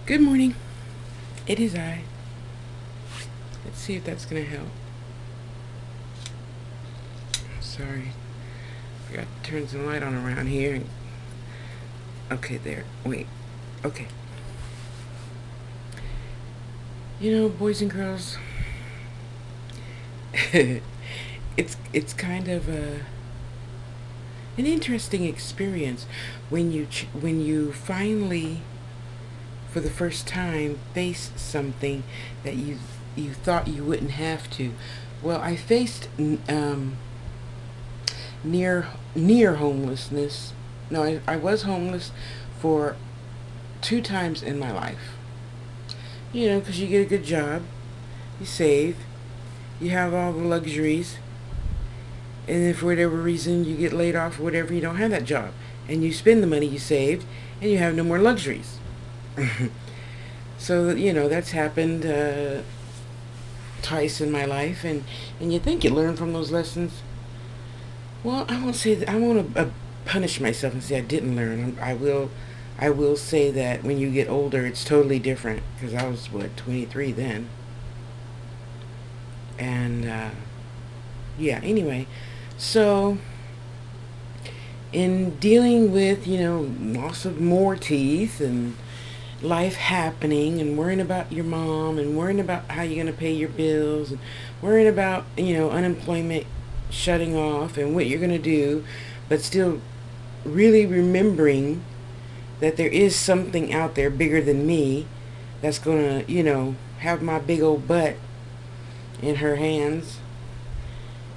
Good morning. It is I. Let's see if that's going to help. Sorry. Forgot to turn some light on around here. Okay, there. Wait. Okay. You know, boys and girls, it's kind of an interesting experience when you finally, for the first time, face something that you thought you wouldn't have to. Well, I faced near homelessness. No, I was homeless for two times in my life. You know, because you get a good job, you save, you have all the luxuries, and then for whatever reason you get laid off or whatever, you don't have that job, and you spend the money you saved, and you have no more luxuries. So you know that's happened twice in my life, and you think you learn from those lessons. Well, I won't say that. I won't punish myself and say I didn't learn. I will say that when you get older, it's totally different. Because I was 23 then, and yeah. Anyway, so in dealing with loss of more teeth and life happening and worrying about your mom and worrying about how you're going to pay your bills and worrying about unemployment shutting off and what you're going to do, but still really remembering that there is something out there bigger than me that's going to have my big old butt in her hands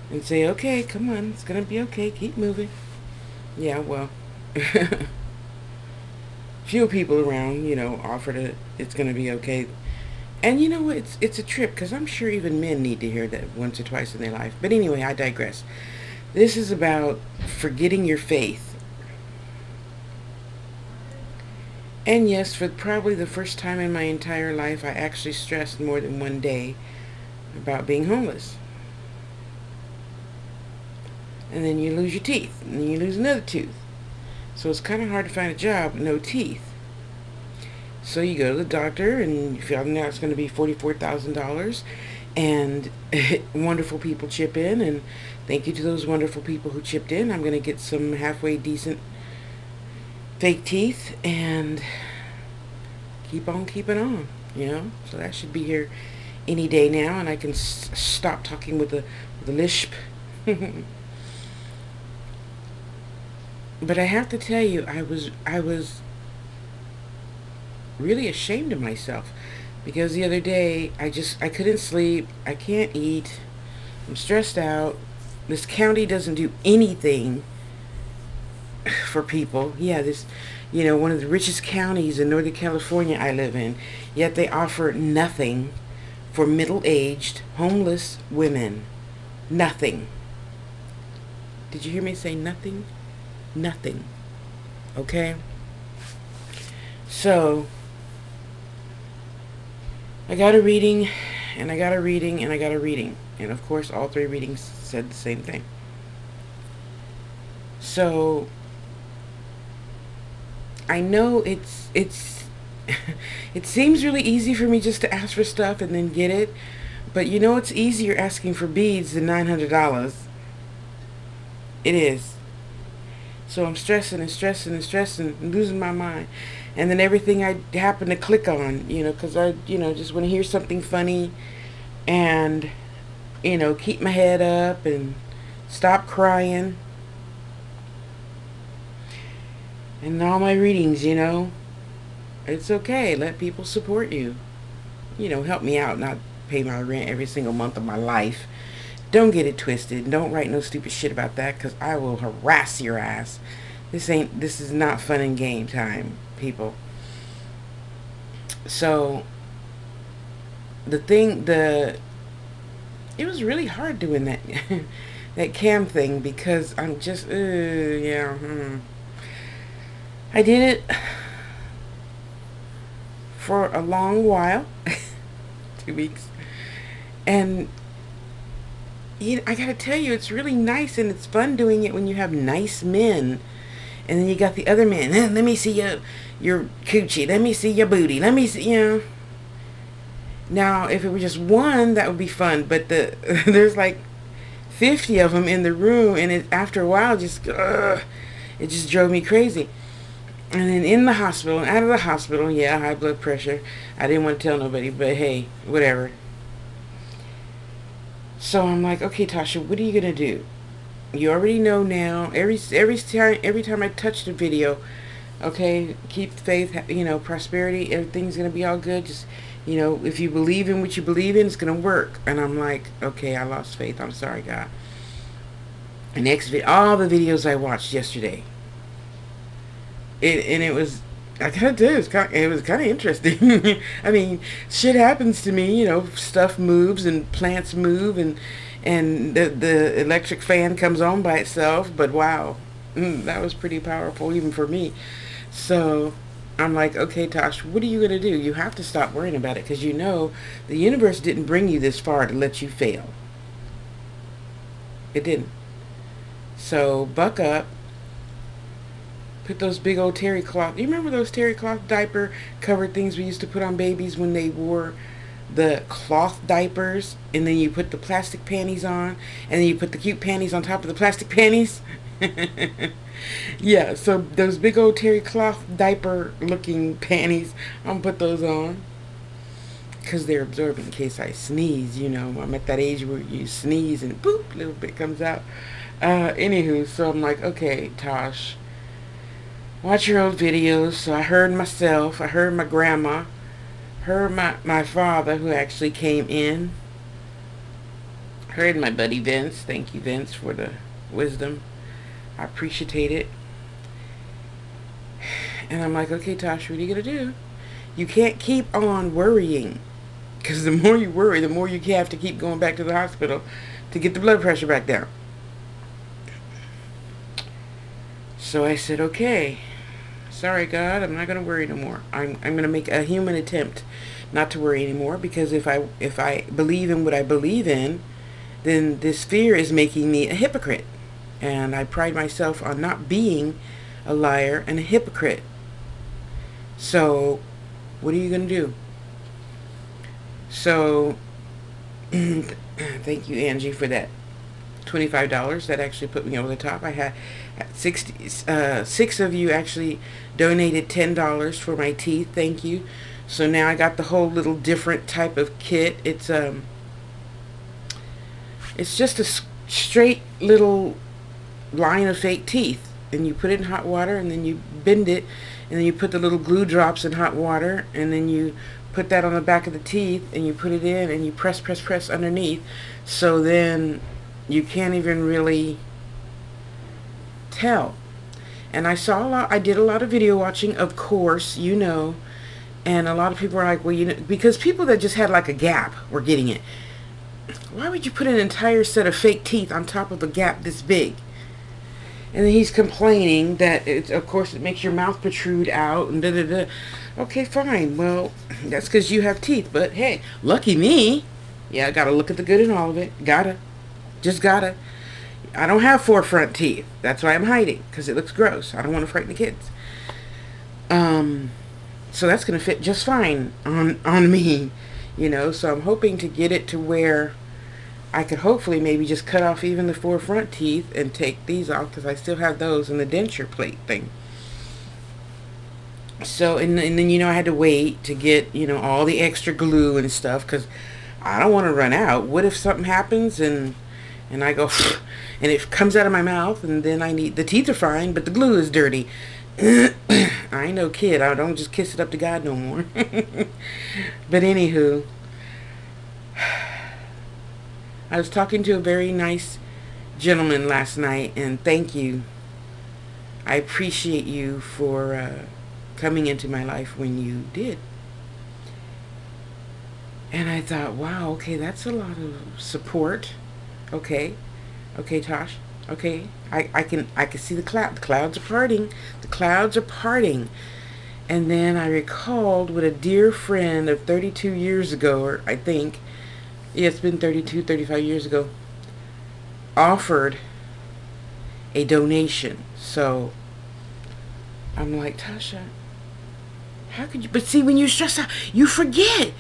and say, okay, come on, it's going to be okay, keep moving. Yeah, well, few people around, offer to, it's going to be okay. And you know what? It's a trip because I'm sure even men need to hear that once or twice in their life. But anyway, I digress. This is about forgetting your faith. And yes, for probably the first time in my entire life, I actually stressed more than one day about being homeless. And then you lose your teeth, and then you lose another tooth. So it's kind of hard to find a job with no teeth. So you go to the doctor, and you find out it's going to be $44,000, and wonderful people chip in, and thank you to those wonderful people who chipped in. I'm going to get some halfway decent fake teeth and keep on keeping on, So that should be here any day now, and I can stop talking with the lisp. But I have to tell you, I was really ashamed of myself because the other day I couldn't sleep, I can't eat, I'm stressed out. This county doesn't do anything for people. Yeah, this one of the richest counties in Northern California I live in, yet they offer nothing for middle-aged homeless women. Nothing. Did you hear me say nothing? Nothing. Okay? So I got a reading, and I got a reading, and I got a reading. And of course, all three readings said the same thing. So I know it's it seems really easy for me just to ask for stuff and then get it, but it's easier asking for beads than $900. It is. So I'm stressing and stressing and stressing and losing my mind. And then everything I happen to click on, because I, just want to hear something funny and, keep my head up and stop crying. And all my readings, it's okay. Let people support you. Help me out, not pay my rent every single month of my life. Don't get it twisted. Don't write no stupid shit about that because I will harass your ass. This is not fun and game time, people. So it was really hard doing that that cam thing because I'm just yeah. I did it for a long while, 2 weeks, and I gotta tell you, it's really nice and it's fun doing it when you have nice men And then you got the other man, let me see your coochie, let me see your booty, let me see, Now, if it were just one, that would be fun. But there's like 50 of them in the room, and after a while, it just drove me crazy. And then in the hospital, and out of the hospital, yeah, high blood pressure. I didn't want to tell nobody, but hey, whatever. So I'm like, okay, Tasha, what are you gonna do? You already know now. Every time I touch the video, okay, keep faith, prosperity, everything's gonna be all good. Just, if you believe in what you believe in, it's gonna work. And I'm like, okay, I lost faith. I'm sorry, God. All the videos I watched yesterday, it was, I gotta do it was kind of interesting. I mean, shit happens to me, stuff moves and plants move, and the electric fan comes on by itself. But wow, that was pretty powerful even for me. So I'm like, okay, Tosh, what are you gonna do? You have to stop worrying about it, because the universe didn't bring you this far to let you fail. It didn't. So buck up. Put those big old terry cloth. You remember those terry cloth diaper covered things we used to put on babies when they wore the cloth diapers? And then you put the plastic panties on, and then you put the cute panties on top of the plastic panties. Yeah, so those big old terry cloth diaper looking panties, I'm gonna put those on, because they're absorbent in case I sneeze. I'm at that age where you sneeze and boop, a little bit comes out. Anywho, so I'm like, okay, Tosh, watch your old videos. So I heard myself, I heard my grandma, heard my father, who actually came in, heard my buddy Vince. Thank you, Vince, for the wisdom. I appreciate it. And I'm like, okay, Tosh, what are you gonna do? You can't keep on worrying, because the more you worry, the more you have to keep going back to the hospital to get the blood pressure back down. So I said, okay, sorry, God, I'm not going to worry no more. I'm going to make a human attempt not to worry anymore, because if I believe in what I believe in, then this fear is making me a hypocrite. And I pride myself on not being a liar and a hypocrite. So what are you going to do? So thank you, Angie, for that $25. That actually put me over the top. I had 6 of you actually donated $10 for my teeth. Thank you. So now I got the whole little different type of kit. It's just a straight little line of fake teeth, and you put it in hot water, and then you bend it, and then you put the little glue drops in hot water, and then you put that on the back of the teeth, and you put it in, and you press underneath. So then you can't even really tell. And I did a lot of video watching, of course, and a lot of people are like, well, because people that just had like a gap were getting it. Why would you put an entire set of fake teeth on top of a gap this big? And then he's complaining that, of course, it makes your mouth protrude out and da-da-da. Okay, fine. Well, that's because you have teeth. But hey, lucky me. Yeah, I gotta look at the good in all of it. Just gotta. I don't have 4 front teeth. That's why I'm hiding, because it looks gross. I don't want to frighten the kids. So that's gonna fit just fine on me, So I'm hoping to get it to where I could hopefully maybe just cut off even the 4 front teeth and take these off, because I still have those in the denture plate thing. So, and then, I had to wait to get, all the extra glue and stuff, because I don't want to run out. What if something happens and I go, and it comes out of my mouth, and then the teeth are fine, but the glue is dirty. I ain't no kid. I don't just kiss it up to God no more. But anywho, I was talking to a very nice gentleman last night, and thank you. I appreciate you for coming into my life when you did. And I thought, wow, okay, that's a lot of support. Okay, Tosh. Okay, I can see the clouds are parting. The clouds are parting. And then I recalled what a dear friend of 32 years ago, or I think, yeah, it's been 35 years ago, offered a donation. So I'm like, Tasha, how could you? But see, when you're stressed out, you forget.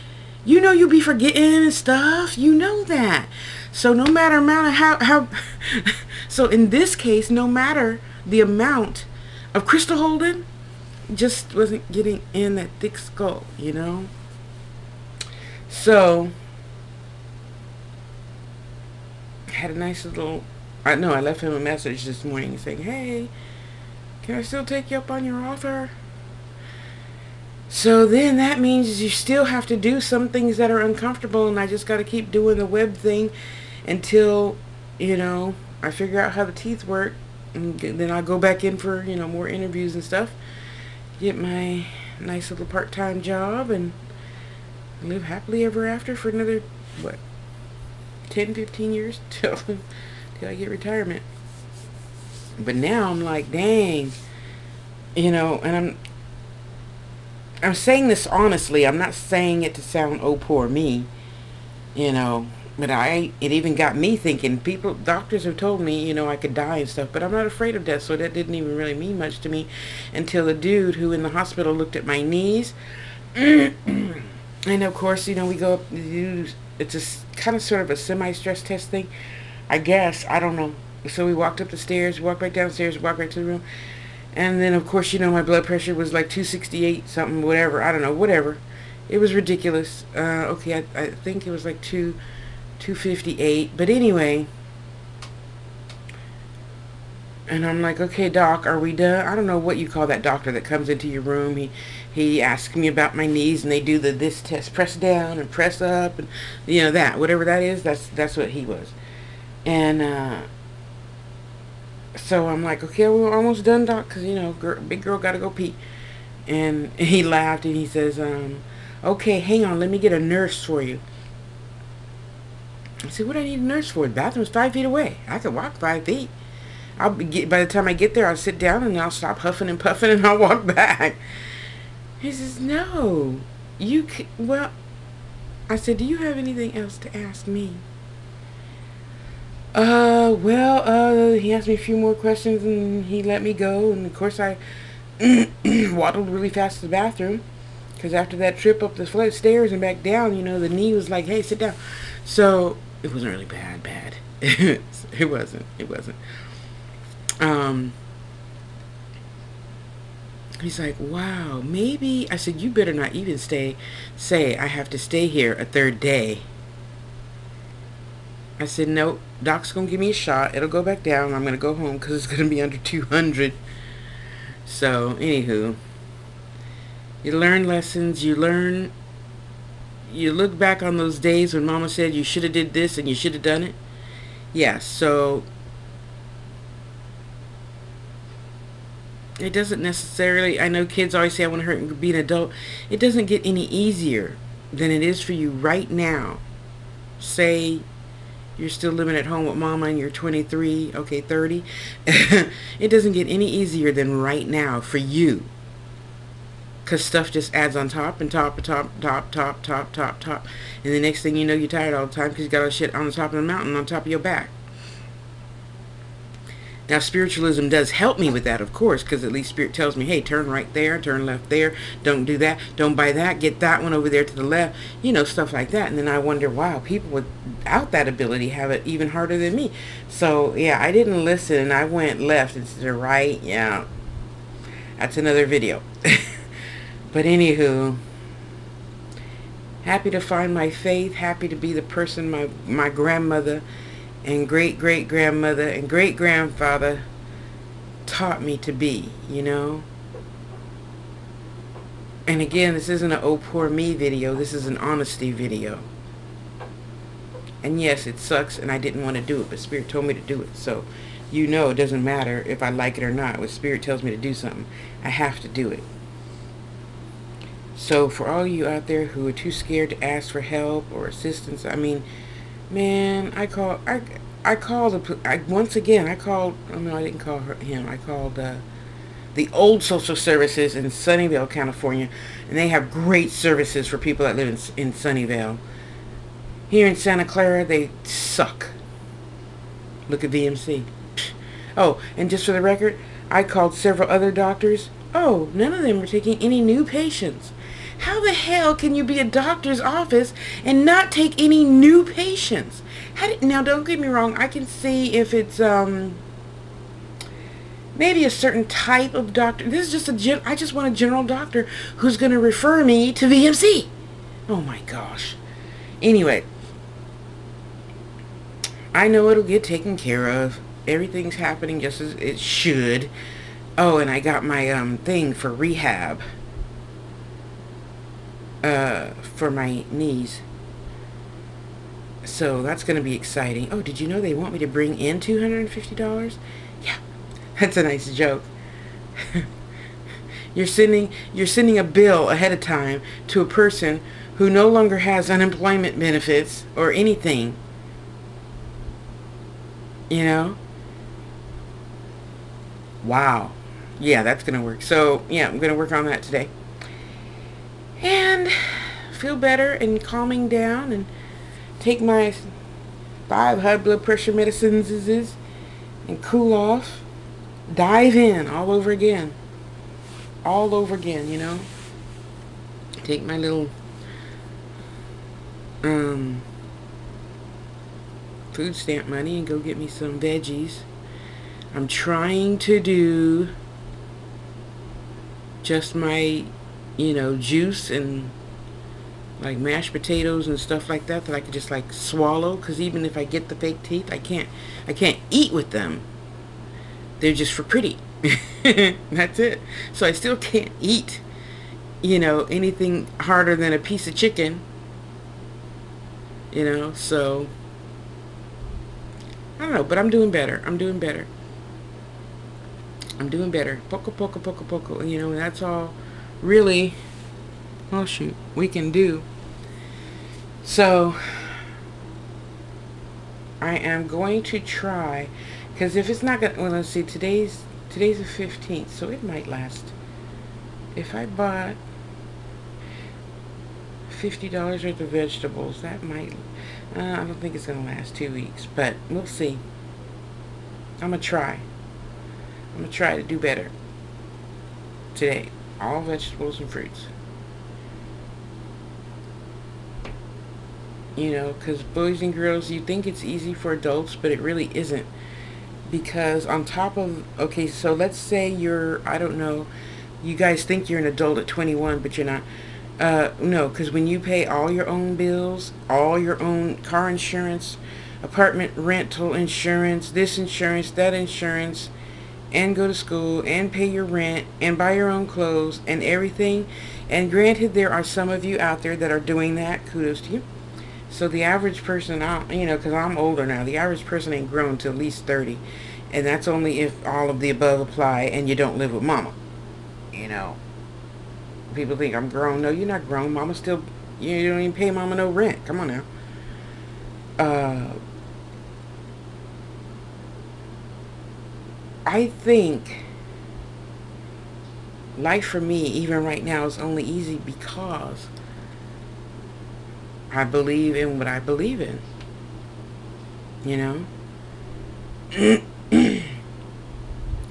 You know you be forgetting and stuff. You know that. So no matter amount of how so in this case, no matter the amount of crystal holding, just wasn't getting in that thick skull, you know? So had a nice little I know I left him a message this morning saying, hey, can I still take you up on your offer? So then that means you still have to do some things that are uncomfortable, and I just got to keep doing the web thing until, I figure out how the teeth work. And then I'll go back in for, more interviews and stuff. Get my nice little part-time job and live happily ever after for another, 10, 15 years till I get retirement. But now I'm like, dang, and I'm saying this honestly. I'm not saying it to sound, oh, poor me, but it even got me thinking. Doctors have told me, I could die and stuff, but I'm not afraid of death, so that didn't even really mean much to me until the dude who in the hospital looked at my knees. And of course, we go up, it's a kind of sort of a semi-stress test thing, I guess. I don't know. So we walked up the stairs, walked back downstairs, walked back to the room. And then, of course, my blood pressure was like 268 something, whatever. I don't know, whatever. It was ridiculous. Okay, I think it was like 258. But anyway, and I'm like, okay, doc, are we done? I don't know what you call that doctor that comes into your room. He asks me about my knees, and they do this test, press down and press up, and that, whatever that is, that's what he was. And so I'm like, okay, we're almost done, doc, because, big girl got to go pee. And he laughed, and he says, okay, hang on, let me get a nurse for you. I said, what do I need a nurse for? The bathroom's 5 feet away. I could walk 5 feet. By the time I get there, I'll sit down, and I'll stop huffing and puffing, and I'll walk back. He says, no, well, I said, do you have anything else to ask me? He asked me a few more questions, and he let me go. And of course I waddled really fast to the bathroom, because after that trip up the stairs and back down, the knee was like, hey, sit down. So it wasn't really bad. It wasn't. He's like, wow, maybe. I said, you better not even say I have to stay here a third day. I said, nope, doc's going to give me a shot. It'll go back down. I'm going to go home because it's going to be under 200. So, anywho, you learn lessons. You look back on those days when mama said you should have did this and you should have done it. Yeah, so it doesn't necessarily, I know kids always say I want to hurt and be an adult. It doesn't get any easier than it is for you right now. Say you're still living at home with mama and you're 23, okay, 30. It doesn't get any easier than right now for you. Because stuff just adds on top and top and top. And the next thing you know, you're tired all the time because you got all shit on the top of the mountain on top of your back. Now, spiritualism does help me with that, of course, because at least Spirit tells me, hey, turn right there, turn left there, don't do that, don't buy that, get that one over there to the left, stuff like that. And then I wonder, wow, people without that ability have it even harder than me. So, yeah, I didn't listen, and I went left instead of right. Yeah, that's another video. But anywho, happy to find my faith, happy to be the person my grandmother and great-great-grandmother and great-grandfather taught me to be, And again, this isn't an oh poor me video, this is an honesty video. And yes, it sucks and I didn't want to do it, but Spirit told me to do it. So, it doesn't matter if I like it or not. When Spirit tells me to do something, I have to do it. So for all you out there who are too scared to ask for help or assistance, I mean, man, I called, oh no, I didn't call him. I called the old social services in Sunnyvale, California, and they have great services for people that live in Sunnyvale. Here in Santa Clara, they suck. Look at VMC. Oh, and just for the record, I called several other doctors. Oh, none of them are taking any new patients. How the hell can you be a doctor's office and not take any new patients? Now, don't get me wrong. I can see if it's maybe a certain type of doctor. This is just I just want a general doctor who's going to refer me to VMC. Oh my gosh. Anyway, I know it'll get taken care of. Everything's happening just as it should. Oh, and I got my thing for rehab for my knees. So that's going to be exciting. Oh, did you know they want me to bring in $250? Yeah. That's a nice joke. You're sending a bill ahead of time to a person who no longer has unemployment benefits or anything. You know? Wow. Yeah, that's going to work. So, yeah, I'm going to work on that today. And feel better and calming down and take my 5 high blood pressure medicines and cool off. Dive in all over again. All over again, you know. Take my little food stamp money and go get me some veggies. I'm trying to do just my, juice and like mashed potatoes and stuff like that I could just like swallow, because even if I get the fake teeth, I can't eat with them. They're just for pretty. That's it. So I still can't eat, anything harder than a piece of chicken. So I don't know, but I'm doing better. I'm doing better. Poco, poco, poco, poco. And that's all really, oh shoot, we can do. So I am going to try, because if it's not gonna, well, let's see, today's the 15th, so it might last. If I bought $50 worth of vegetables, that might, I don't think it's gonna last 2 weeks, but we'll see. I'm gonna try to do better today. All vegetables and fruits. Because boys and girls, you think it's easy for adults, but it really isn't. Because on top of, okay, so let's say you're, I don't know, you guys think you're an adult at 21, but you're not. No, because when you pay all your own bills, all your own car insurance, apartment rental insurance, this insurance, that insurance, and go to school, and pay your rent, and buy your own clothes, and everything, and granted, there are some of you out there that are doing that, kudos to you. So the average person, because I'm older now, the average person ain't grown to at least 30. And that's only if all of the above apply and you don't live with mama. People think I'm grown. No, you're not grown. Mama still, you don't even pay mama no rent. Come on now. I think life for me, even right now, is only easy because I believe in what I believe in.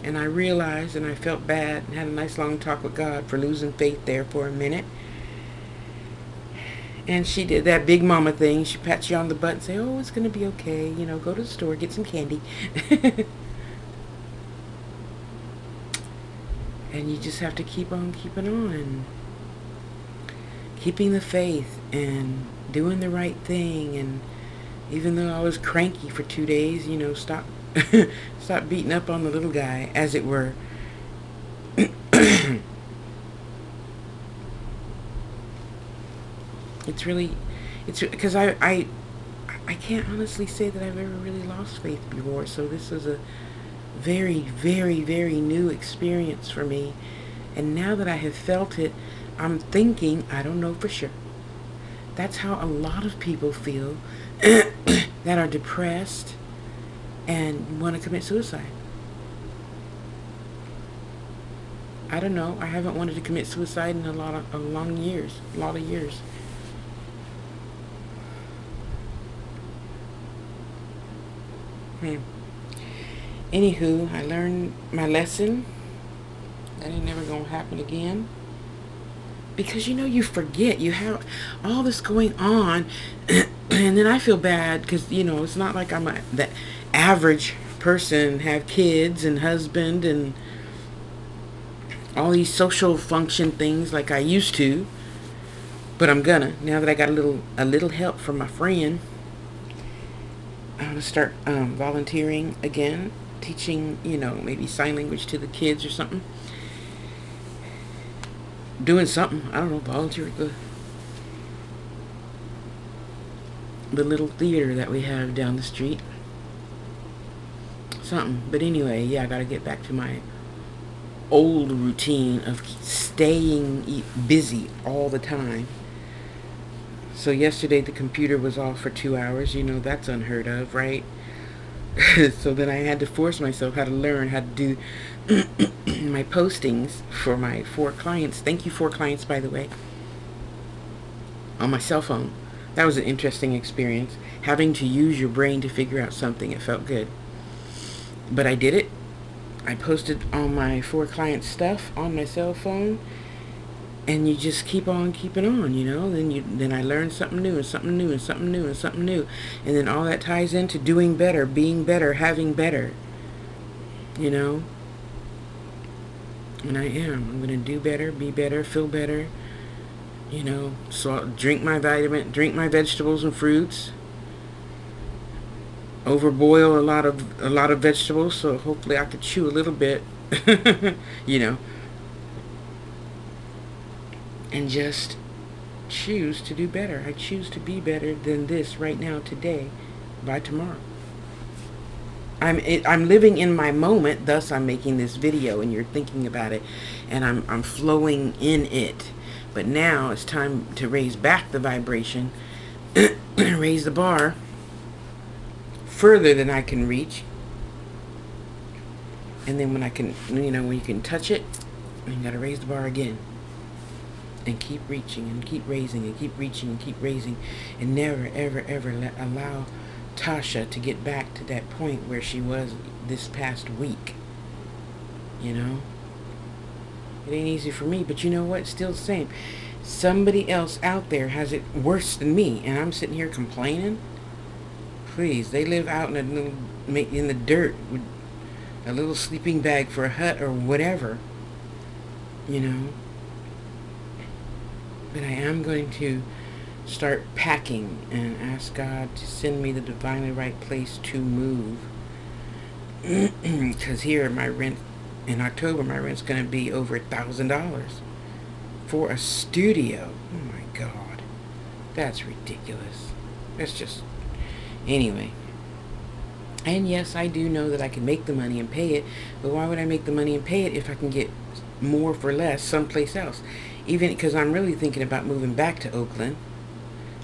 And I realized, and I felt bad and had a nice long talk with God for losing faith there for a minute. And she did that big mama thing. She pats you on the butt and say, oh, it's going to be okay. Go to the store, get some candy. And you just have to keep on keeping on. Keeping the faith and doing the right thing. And even though I was cranky for 2 days, stop beating up on the little guy, as it were. It's because I can't honestly say that I've ever really lost faith before. So this is a very, very, very new experience for me. And now that I have felt it, I'm thinking, I don't know for sure. That's how a lot of people feel that are depressed and want to commit suicide. I don't know. I haven't wanted to commit suicide in a lot of years. Anywho, I learned my lesson. That ain't never gonna happen again. Because you forget. You have all this going on. And then I feel bad because, it's not like I'm the average person, have kids and husband and all these social function things like I used to. But I'm gonna, now that I got a little help from my friend, I'm gonna start volunteering again, teaching, maybe sign language to the kids or something. Doing something, I don't know, volunteering the little theater that we have down the street. Something. But anyway, yeah, I gotta get back to my old routine of staying busy all the time. So yesterday the computer was off for 2 hours. That's unheard of, right? So then I had to force myself how to learn how to do my postings for my 4 clients. Thank you, 4 clients, by the way. On my cell phone. That was an interesting experience. Having to use your brain to figure out something. It felt good. But I did it. I posted all my 4 clients' stuff on my cell phone. And you just keep on keeping on, Then I learned something new and something new and something new and something new. And then all that ties into doing better, being better, having better. And I am. I'm going to do better, be better, feel better. So I'll drink my vitamin, drink my vegetables and fruits. Overboil a lot of vegetables, so hopefully I could chew a little bit. And just choose to do better. I choose to be better than this right now, today, by tomorrow. I'm living in my moment, thus I'm making this video, and you're thinking about it, and I'm flowing in it. But now it's time to raise back the vibration, raise the bar further than I can reach. And then when I can, when you can touch it, you gotta raise the bar again. And keep reaching and keep raising and keep reaching and keep raising, and never ever ever allow Tasha to get back to that point where she was this past week. It ain't easy for me, but you know what? It's still the same. Somebody else out there has it worse than me, and I'm sitting here complaining. Please, they live out in the dirt with a little sleeping bag for a hut or whatever. But I am going to start packing and ask God to send me the divinely right place to move. Because here, my rent, in October, my rent's going to be over $1,000 for a studio. Oh my God. That's ridiculous. That's just... Anyway. And yes, I do know that I can make the money and pay it, but why would I make the money and pay it if I can get more for less someplace else? Even because I'm really thinking about moving back to Oakland.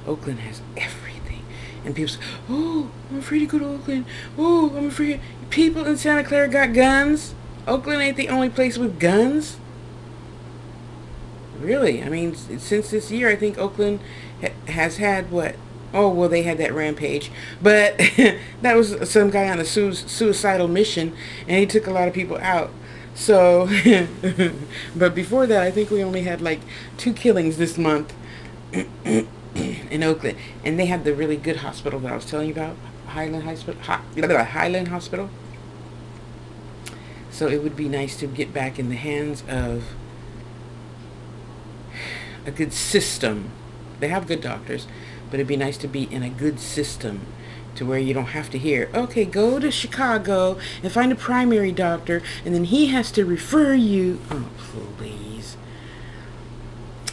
Oakland has everything. And people say, oh, I'm afraid to go to Oakland. Oh, I'm afraid. People in Santa Clara got guns. Oakland ain't the only place with guns. Really? I mean, since this year, I think Oakland has had what? Oh, well, they had that rampage. But that was some guy on a suicidal mission, and he took a lot of people out. So, but before that, I think we only had like 2 killings this month in Oakland. And they had the really good hospital that I was telling you about, Highland Hospital. So it would be nice to get back in the hands of a good system. They have good doctors, but it'd be nice to be in a good system to where you don't have to hear, okay, go to Chicago and find a primary doctor, and then he has to refer you. Oh, please.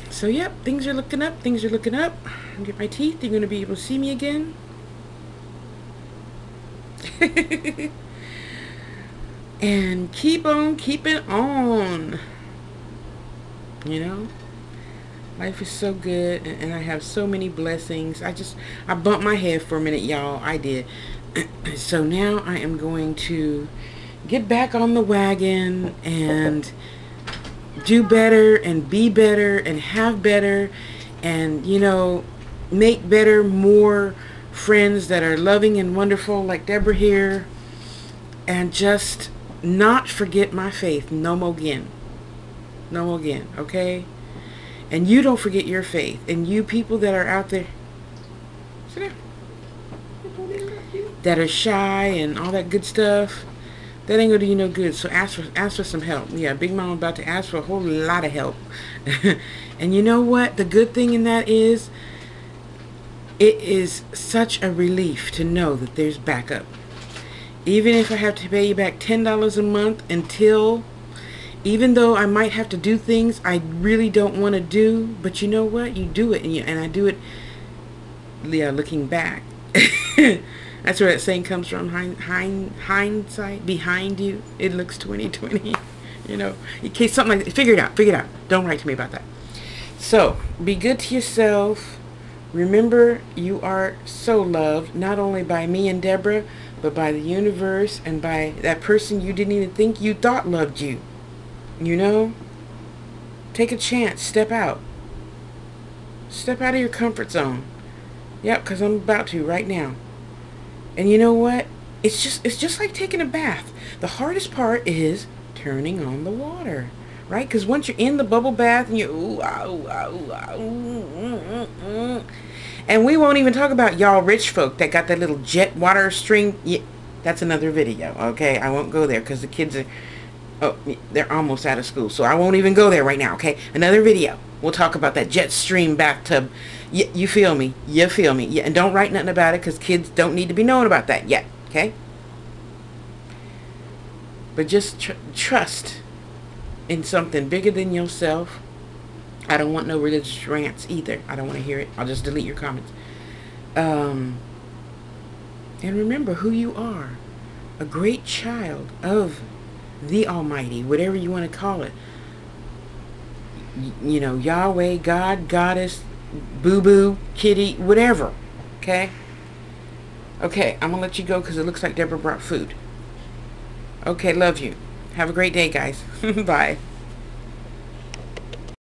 So, yep, things are looking up. Things are looking up. I'll get my teeth. You're going to be able to see me again. And keep on keeping on. Life is so good, and I have so many blessings. I bumped my head for a minute, y'all. I did. So now I am going to get back on the wagon and do better and be better and have better and, make better, more friends that are loving and wonderful like Deborah here, and just not forget my faith no more again. No again, okay? And you don't forget your faith. And you people that are out there, sit down, that are shy and all that good stuff, that ain't gonna do you no good. So ask for some help. Yeah, Big Mama about to ask for a whole lot of help. And you know what? The good thing in that is, it is such a relief to know that there's backup. Even if I have to pay you back $10 a month until, even though I might have to do things I really don't want to do, but you know what? You do it, and I do it. Yeah, looking back. That's where that saying comes from. Hindsight, behind you, it looks 2020. You know, in case something like that. Figure it out. Figure it out. Don't write to me about that. So, be good to yourself. Remember, you are so loved, not only by me and Deborah, but by the universe and by that person you didn't even think you thought loved you. You know? Take a chance. Step out. Step out of your comfort zone. Yep, because I'm about to right now. And you know what? It's just like taking a bath. The hardest part is turning on the water. Right? Because once you're in the bubble bath and you're ooh, ah, ooh, ah, ooh, ah, ooh. And we won't even talk about y'all rich folk that got that little jet water stream. Yeah, that's another video, okay? I won't go there because the kids are, oh, they're almost out of school. So I won't even go there right now, okay? Another video. We'll talk about that jet stream bathtub. You feel me? You feel me? Yeah, and don't write nothing about it because kids don't need to be knowing about that yet, okay? But just trust in something bigger than yourself. I don't want no religious rants either. I don't want to hear it. I'll just delete your comments. And remember who you are. A great child of the Almighty, whatever you want to call it. You know, Yahweh, God, Goddess, Boo-Boo, Kitty, whatever. Okay? Okay, I'm going to let you go because it looks like Deborah brought food. Okay, love you. Have a great day, guys. Bye.